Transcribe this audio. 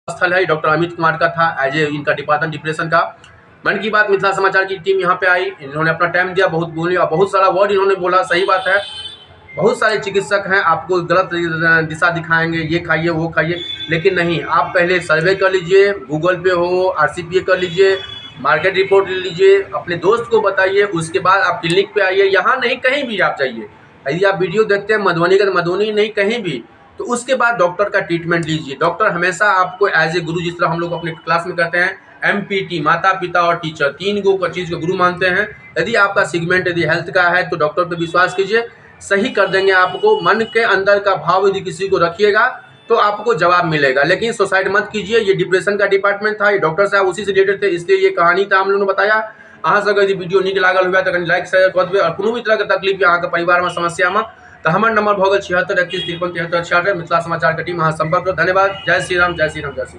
स्थल है डॉक्टर अमित कुमार का था, एज ए इनका डिपार्टमेंट डिप्रेशन का। मन की बात मिथिला समाचार की टीम यहाँ पे आई, इन्होंने अपना टाइम दिया, बहुत बोली और बहुत सारा वर्ड इन्होंने बोला। सही बात है, बहुत सारे चिकित्सक हैं आपको गलत दिशा दिखाएंगे, ये खाइए वो खाइए, लेकिन नहीं, आप पहले सर्वे कर लीजिए, गूगल पे हो, आरसीपीए कर लीजिए, मार्केट रिपोर्ट ले लीजिए, अपने दोस्त को बताइए, उसके बाद आप क्लिनिक पे आइए। यहाँ नहीं, कहीं भी आप जाइए, यदि आप वीडियो देखते हैं मधुबनी का, तो मधुबनी नहीं कहीं भी, तो उसके बाद डॉक्टर का ट्रीटमेंट लीजिए। डॉक्टर हमेशा आपको एज ए गुरु, जिस तरह हम लोग अपने क्लास में कहते हैं एमपीटी, माता पिता और टीचर, तीन गो का चीज़ को गुरु मानते हैं। यदि आपका सेगमेंट यदि हेल्थ का है तो डॉक्टर पे विश्वास कीजिए, सही कर देंगे आपको। मन के अंदर का भाव यदि किसी को रखिएगा तो आपको जवाब मिलेगा, लेकिन सुसाइड मत कीजिए। ये डिप्रेशन का डिपार्टमेंट था, ये डॉक्टर साहब उसी से रिलेटेड थे, इसलिए ये कहानी था हम लोगों ने बताया। अहाँ से अगर वीडियो नीक लागल हुआ तो लाइक शेयर कर देवे, और कोनो भी तरह के तकलीफ या अहाँके परिवार में समस्या में तो हमार नंबर भऽ गेल 76 31 53 73 66। मिथिला समाचार के टीम अहाँ संपर्क करू। धन्यवाद। जय श्री राम, जय श्री राम, जय श्री राम।